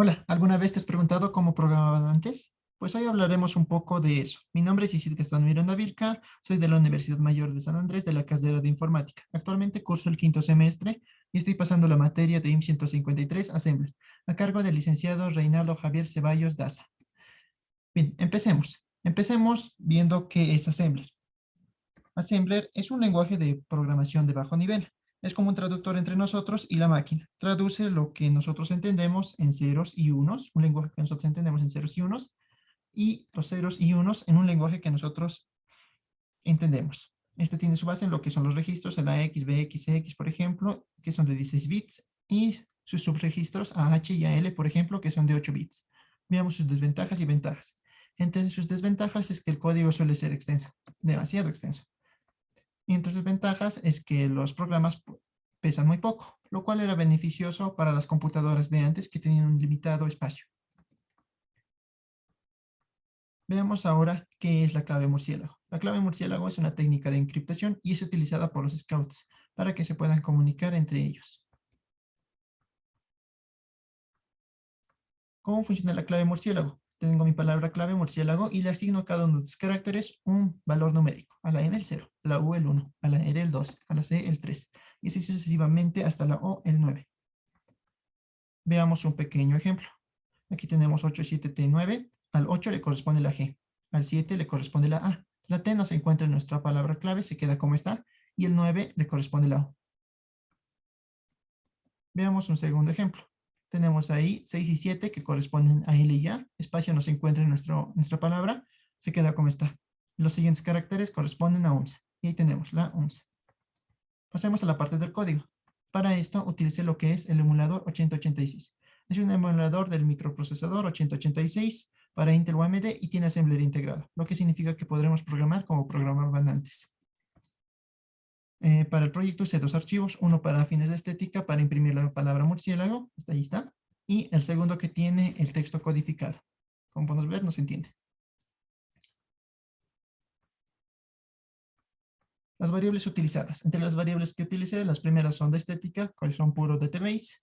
Hola, ¿alguna vez te has preguntado cómo programaban antes? Pues hoy hablaremos un poco de eso. Mi nombre es Isidro Gastón Miranda Virca, soy de la Universidad Mayor de San Andrés de la carrera de Informática. Actualmente curso el quinto semestre y estoy pasando la materia de IM 153 Assembler, a cargo del licenciado Reinaldo Javier Ceballos Daza. Bien, empecemos. Empecemos viendo qué es Assembler. Assembler es un lenguaje de programación de bajo nivel. Es como un traductor entre nosotros y la máquina. Traduce lo que nosotros entendemos en ceros y unos, un lenguaje que nosotros entendemos en ceros y los ceros y unos en un lenguaje que nosotros entendemos. Este tiene su base en lo que son los registros, el AX, BX, CX, por ejemplo, que son de 16 bits, y sus subregistros AH y AL, por ejemplo, que son de 8 bits. Veamos sus desventajas y ventajas. Entre sus desventajas es que el código suele ser extenso, demasiado extenso. Y entre sus ventajas es que los programas pesan muy poco, lo cual era beneficioso para las computadoras de antes que tenían un limitado espacio. Veamos ahora qué es la clave murciélago. La clave murciélago es una técnica de encriptación y es utilizada por los scouts para que se puedan comunicar entre ellos. ¿Cómo funciona la clave murciélago? Tengo mi palabra clave murciélago y le asigno a cada uno de los caracteres un valor numérico. A la N el 0, a la U el 1, a la R el 2, a la C el 3 y así sucesivamente hasta la O el 9. Veamos un pequeño ejemplo. Aquí tenemos 8, 7, T, 9. Al 8 le corresponde la G. Al 7 le corresponde la A. La T no se encuentra en nuestra palabra clave, se queda como está. Y el 9 le corresponde la O. Veamos un segundo ejemplo. Tenemos ahí 6 y 7 que corresponden a L y A. Espacio no se encuentra en nuestra palabra, se queda como está. Los siguientes caracteres corresponden a 11. Y ahí tenemos la 11. Pasemos a la parte del código. Para esto utilicé lo que es el emulador 8086. Es un emulador del microprocesador 8086 para Intel o AMD y tiene assembler integrado, lo que significa que podremos programar como programaban antes. Para el proyecto usé dos archivos, uno para fines de estética, para imprimir la palabra murciélago, hasta ahí está, y el segundo que tiene el texto codificado. Como podemos ver, no se entiende. Las variables utilizadas. Entre las variables que utilicé, las primeras son de estética, cuáles son puro database.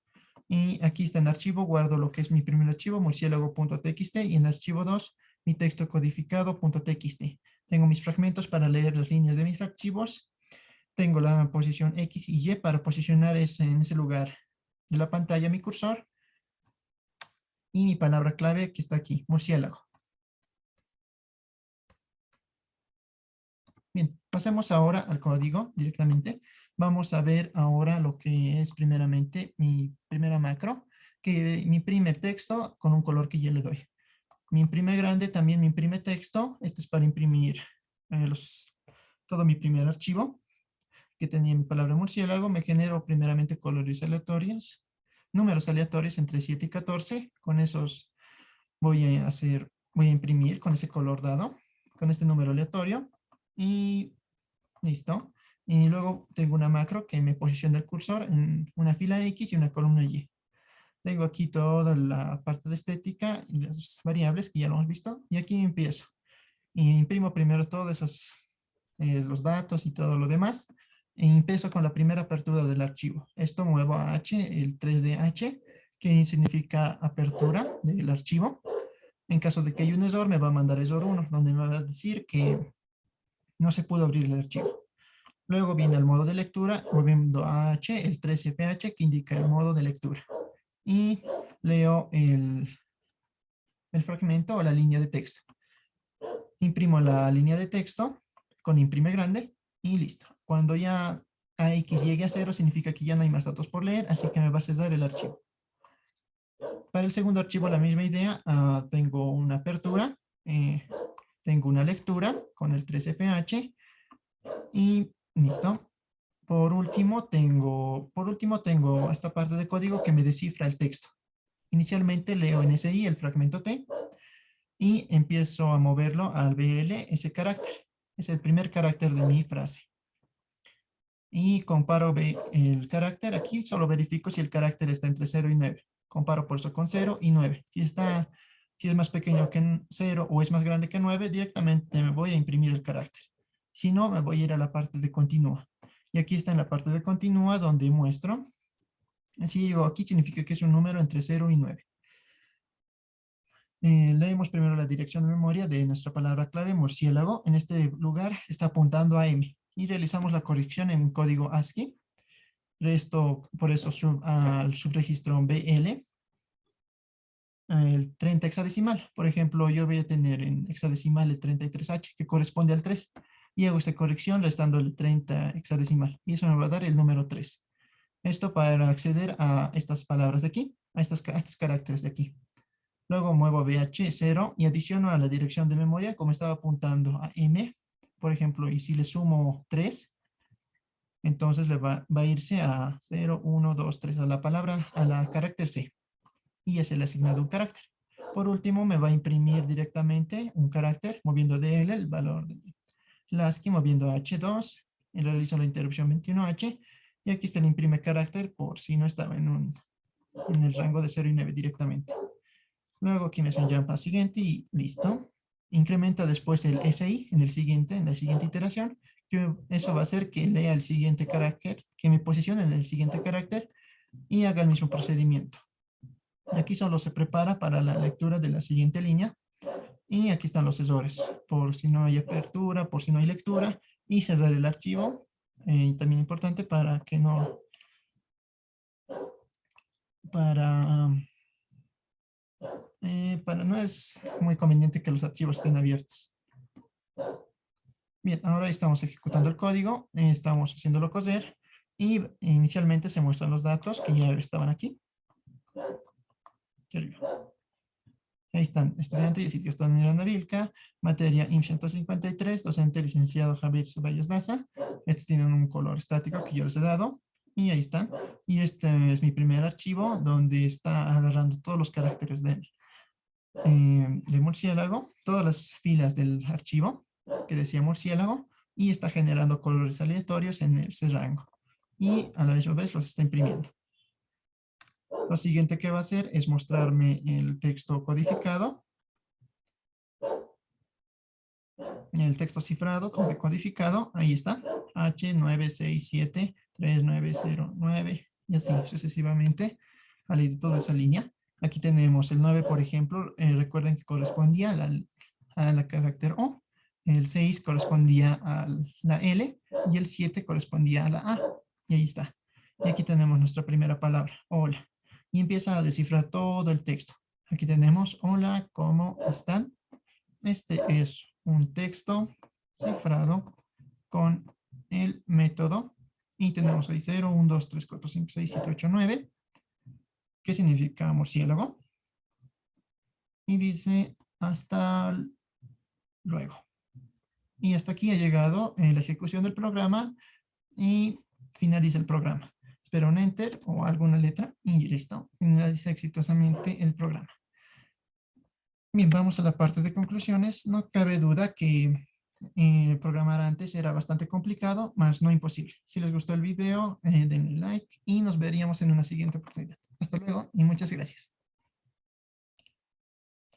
Y aquí está en archivo, guardo lo que es mi primer archivo, murciélago.txt, y en archivo 2, mi texto codificado.txt. Tengo mis fragmentos para leer las líneas de mis archivos. Tengo la posición X y Y para posicionar en ese lugar de la pantalla mi cursor. Y mi palabra clave que está aquí, murciélago. Bien, pasemos ahora al código directamente. Vamos a ver ahora lo que es primeramente mi primera macro, que me imprime texto con un color que yo le doy. Me imprime grande, también me imprime texto. Este es para imprimir todo mi primer archivo, que tenía mi palabra murciélago. Me genero primeramente colores aleatorios, números aleatorios entre 7 y 14. Con esos voy a imprimir con ese color dado, con este número aleatorio. Y listo. Y luego tengo una macro que me posiciona el cursor en una fila X y una columna Y. Tengo aquí toda la parte de estética y las variables que ya lo hemos visto. Y aquí empiezo. Y imprimo primero todos esos, los datos y todo lo demás. E empiezo con la primera apertura del archivo. Esto muevo a H, el 3D que significa apertura del archivo. En caso de que haya un error, me va a mandar error 1, donde me va a decir que no se pudo abrir el archivo. Luego viene el modo de lectura, moviendo a H, el 3FH, que indica el modo de lectura. Y leo el fragmento o la línea de texto. Imprimo la línea de texto con imprime grande y listo. Cuando ya AX llegue a 0, significa que ya no hay más datos por leer, así que me va a cesar el archivo. Para el segundo archivo, la misma idea. Tengo una apertura, tengo una lectura con el 3FH y listo. Por último tengo esta parte de código que me descifra el texto. Inicialmente leo en SI el fragmento T y empiezo a moverlo al BL, ese carácter. Es el primer carácter de mi frase. Y comparo el carácter aquí, solo verifico si el carácter está entre 0 y 9. Comparo por eso con 0 y 9. Si es más pequeño que 0 o es más grande que 9, directamente me voy a imprimir el carácter. Si no, me voy a ir a la parte de continúa. Y aquí está en la parte de continúa donde muestro. Si llego aquí, significa que es un número entre 0 y 9. Leemos primero la dirección de memoria de nuestra palabra clave murciélago. En este lugar está apuntando a M y realizamos la corrección en código ASCII. Por eso al subregistro BL el 30 hexadecimal. Por ejemplo, yo voy a tener en hexadecimal el 33H que corresponde al 3 y hago esta corrección restando el 30 hexadecimal y eso me va a dar el número 3. Esto para acceder a estas palabras de aquí, a estos caracteres de aquí. Luego muevo BH0 y adiciono a la dirección de memoria como estaba apuntando a M, por ejemplo, y si le sumo 3, entonces le va a irse a 0, 1, 2, 3 a la palabra, a la carácter C. Y es el asignado un carácter. Por último, me va a imprimir directamente un carácter moviendo DL el valor de la ASCII, moviendo H2, y realizo la interrupción 21H, y aquí está el imprime carácter por si no estaba en el rango de 0 y 9 directamente. Luego aquí me hace un jump a siguiente y listo. Incrementa después el SI en la siguiente iteración, que eso va a hacer que lea el siguiente carácter, que me posicione en el siguiente carácter y haga el mismo procedimiento. Aquí solo se prepara para la lectura de la siguiente línea. Y aquí están los sesores, por si no hay apertura, por si no hay lectura, y cerrar el archivo. También importante para que no, para no es muy conveniente que los archivos estén abiertos. Bien, ahora estamos ejecutando el código, estamos haciéndolo coser, y inicialmente se muestran los datos que ya estaban aquí. Aquí arriba. Ahí están, estudiante y sitio está Miranda Vilca, materia IM 153, docente licenciado Javier Ceballos Daza. Estos tienen un color estático que yo les he dado, y ahí están. Y este es mi primer archivo donde está agarrando todos los caracteres de murciélago, todas las filas del archivo que decía murciélago, y está generando colores aleatorios en ese rango. Y a la misma vez los está imprimiendo. Lo siguiente que va a hacer es mostrarme el texto codificado, el texto cifrado o decodificado. Ahí está, H9673909 y así sucesivamente a de toda esa línea. Aquí tenemos el 9, por ejemplo, recuerden que correspondía a la carácter O, el 6 correspondía a la L y el 7 correspondía a la A. Y ahí está. Y aquí tenemos nuestra primera palabra, hola. Y empieza a descifrar todo el texto. Aquí tenemos, hola, ¿cómo están? Este es un texto cifrado con el método. Y tenemos ahí 0, 1, 2, 3, 4, 5, 6, 7, 8, 9. ¿Qué significa murciélago? Y dice hasta luego. Y hasta aquí ha llegado la ejecución del programa y finaliza el programa. Espera un enter o alguna letra y listo. Finaliza exitosamente el programa. Bien, vamos a la parte de conclusiones. No cabe duda que programar antes era bastante complicado, más no imposible. Si les gustó el video, denle like y nos veríamos en una siguiente oportunidad. Hasta luego y muchas gracias.